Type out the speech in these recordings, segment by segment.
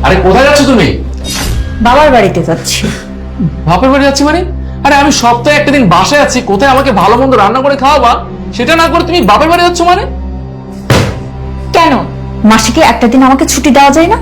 আরে কোথায় যাচ্ছ তুমি? বাবার বাড়িতে যাচ্ছি। বাপের বাড়ি যাচ্ছি মানে? আরে আমি সপ্তাহে একটা দিন বাসায় আছি, কোথায় আমাকে ভালো মন্দ রান্না করে খাওয়াবা, সেটা না করে তুমি বাপের বাড়ি যাচ্ছ মানে? কেন, মাসে কি একটা দিন আমাকে ছুটি দেওয়া যায় না?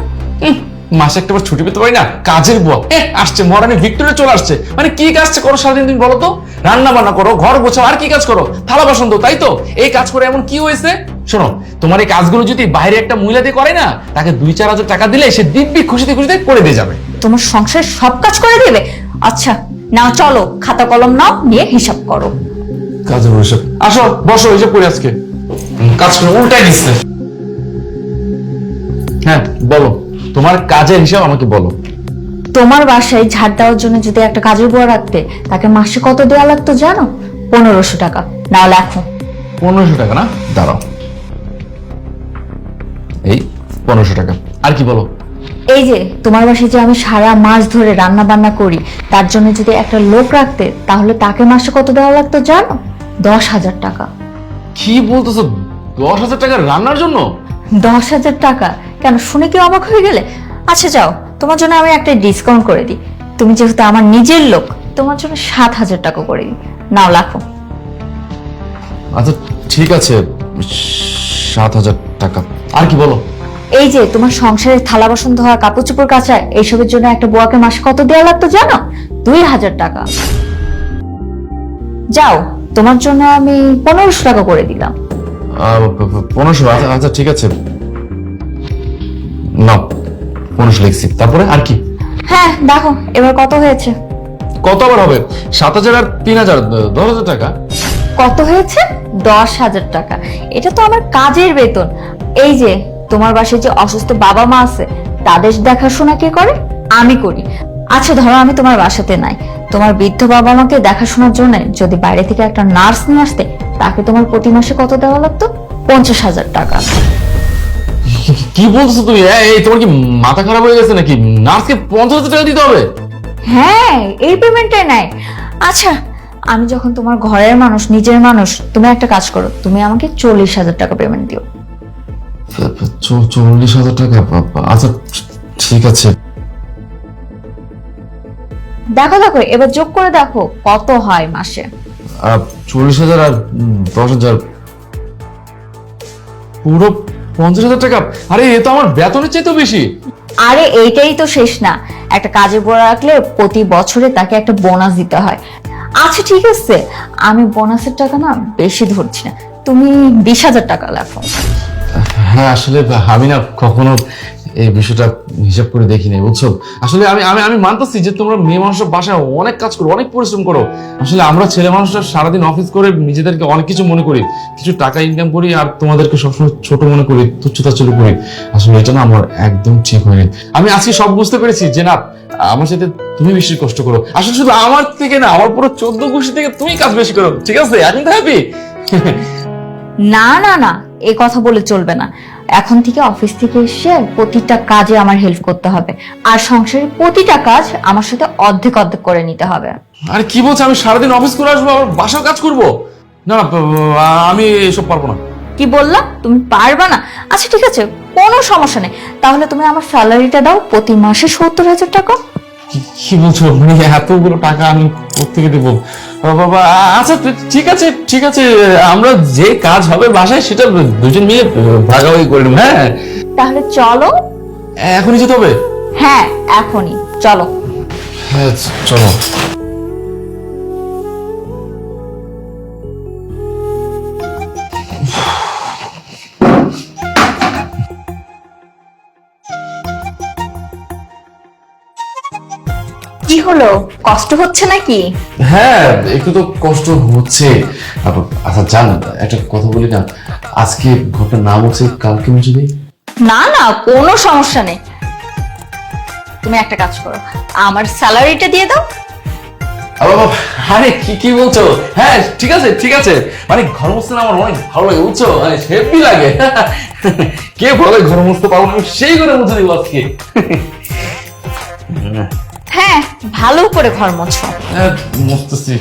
মাসে একটাবার ছুটি পেতে পারি না? কাজের বুয়া আসছে, মহারানী ভিক্টোরিয়া চলে আসছে, মানে কি কাজ করো সারাদিন তুমি বলো তো? রান্না বান্না করো, ঘর গোছাও, আর কি কাজ করো? থালা বাসন দাও, তাই তো? এই কাজ করে এমন কি হয়েছে? শোনো, তোমার এই কাজগুলো যদি বাইরে একটা মহিলা দিয়ে করে না, তাকে 2-4 হাজার টাকা দিলে সে দিব্যি খুশিতে খুশিতে করে দিয়ে যাবে। তোমার সংসারে সব কাজ করে দেবে? আচ্ছা নাও, চলো খাতা কলম নাও, নিয়ে হিসাব করো। কাজের হিসাব? আসো বসো, হিসাব করি আজকে। কাজ করে উল্টাই দিচ্ছে। হ্যাঁ বলো, তোমার কাজের হিসাব আমাকে বলো। তোমার বাসায় ঝাড় দেওয়ার জন্য যদি একটা কাজের বুয়া রাখতে, তাকে মাসে কত দেওয়া লাগতো জানো? 1500 টাকা। নাও লেখো। 1500 টাকা না? দাঁড়াও, এই 1500 টাকা। আর কি বলো? এই যে তোমার বাসায় যে আমি সারা মাস ধরে রান্না বান্না করি, তার জন্য যদি একটা লোক রাখতে, তাহলে তাকে মাসে কত দেওয়া লাগতো জানো? 10,000 টাকা। কি বলতেছো? 10,000 টাকা রান্নার জন্য? 10,000 টাকা? কেন, শুনে কি অবাক হয়ে গেলে? আচ্ছা যাও, তোমার জন্য আমি একটা ডিসকাউন্ট করে দিই। তুমি যেহেতু আমার নিজের লোক, তোমার জন্য 7,000 টাকা করে দিই। নাও লেখো। আচ্ছা ঠিক আছে, 7,000 টাকা। আর কি বলো? এই যে তোমার সংসারের থালা বাসন ধোয়া, কাপড় চোপড় কাচা, এইসবের জন্য একটা বুয়াকে মাসে কত দেওয়া লাগতো জানো? 2,000 টাকা। যাও, তোমার জন্য আমি 1500 টাকা করে দিলাম। 1500? আচ্ছা ঠিক আছে, না 1500 লিখছি। তারপরে আর কি? হ্যাঁ দেখো এবার কত হয়েছে। কত আবার হবে? 7,000 আর 3,000, 10,000 টাকা। কত হয়েছে? 10,000 টাকা। এটা তো আমার কাজের বেতন। এই যে তোমার বাসায় যে অসুস্থ বাবা মা আছে, তাদের দেখাশোনা কে করে? আমি করি। আচ্ছা ধরো আমি তোমার বাসাতে নাই, তোমার বৃদ্ধ বাবা মাকে দেখাশোনার জন্য যদি বাইরে থেকে একটা নার্স নিয়ে আসতে, তাকে তোমার প্রতি মাসে কত দেওয়া লাগতো? 50,000 টাকা। কি বলছো তুমি? এই তোমার কি মাথা খারাপ হয়ে গেছে নাকি? নার্সকে 50,000 টাকা দিতে হবে? হ্যাঁ, এই পেমেন্টটাই নাই। আচ্ছা আমি যখন তোমার ঘরের মানুষ, নিজের মানুষ, তুমি একটা কাজ করো, তুমি আমাকে 40,000 টাকা পেমেন্ট দিও। 40,000 টাকা? আচ্ছা ঠিক আছে। দেখো দেখো, এবার যোগ করে দেখো কত হয় মাসে। 40,000 আর 10,000, পুরো 50,000 টাকা। আরে এ তো আমার বেতনের চাইতেও বেশি। আরে এইটাই তো শেষ না, একটা কাজে বুয়া রাখলে প্রতি বছরে তাকে একটা বোনাস দিতে হয়। আচ্ছা ঠিক আছে, আমি বোনাসের টাকা না বেশি ধরছি না, তুমি 20,000 টাকা লেখো। হ্যাঁ আসলে আমি না কখনো এই বিষয়টা হিসাব করে দেখিনি, বুঝছো? আসলে আমি আমি আমি মানতেছি যে তোমরা মেয়ে মানুষের বাসায় অনেক কাজ করো, অনেক পরিশ্রম করো। আসলে আমরা ছেলে মানুষরা সারাদিন অফিস করে নিজেদেরকে অনেক কিছু মনে করি, কিছু টাকা ইনকাম করি, আর তোমাদেরকে সবসময় ছোট মনে করি, তুচ্ছতাচ্ছল্য করি। আসলে এটা না আমার একদম ঠিক হয়নি। আমি আজকে সব বুঝতে পেরেছি যে না, আমার সাথে তুমি বেশি কষ্ট করো। আসলে শুধু আমার থেকে না, আমার পুরো 14 গোষ্ঠী থেকে তুমি কাজ বেশি করো। ঠিক আছে, এখন তো হ্যাপি? না না না, এ কথা বলে চলবে না। এখন থেকে অফিস থেকে এসে প্রতিটা কাজে আমার হেল্প করতে হবে, আর সংসারের প্রতিটা কাজ আমার সাথে অর্ধেক অর্ধেক করে নিতে হবে। আরে কি বলছো? আমি সারাদিন অফিস করে আসবো, আবার বাসাও কাজ করবো? না না, আমি এসব পারবো না। কি বললা? তুমি পারবা না? আচ্ছা ঠিক আছে, কোনো সমস্যা নেই। তাহলে তুমি আমার স্যালারিটা দাও, প্রতি মাসে 70,000 টাকা। কি বলছো? মানে এতগুলো টাকা আমি কোত্থেকে দেবো? বাবা আচ্ছা ঠিক আছে ঠিক আছে, আমরা যে কাজ হবে বাসায় সেটা দুজন মিলে ভাগাভাগি করে নেবো। হ্যাঁ তাহলে চলো। এখনই যেতে হবে? হ্যাঁ এখনই চলো। হ্যাঁ চলো। কি হলো, কষ্ট হচ্ছে নাকি? হ্যাঁ একটু তো কষ্ট হচ্ছে। আচ্ছা জান, একটা কথা বলি না, আজকে ঘরটা নাম হচ্ছে, কালকে মুছে দিই। না না, কোনো সমস্যা নেই। তুমি একটা কাজ করো, আমার স্যালারিটা দিয়ে দাও। আরে কি কি বলছো? হ্যাঁ ঠিক আছে ঠিক আছে, মানে ঘর মুছতে না আমার অনেক ভালো লাগে, বুঝছো? মানে হেভি লাগে। কে বলে ঘর মুছতে পারবো না? আমি সেই করে মুছে দিব আজকে। হ্যাঁ ভালো করে ঘর মোছো। হ্যাঁ মুছতেছি।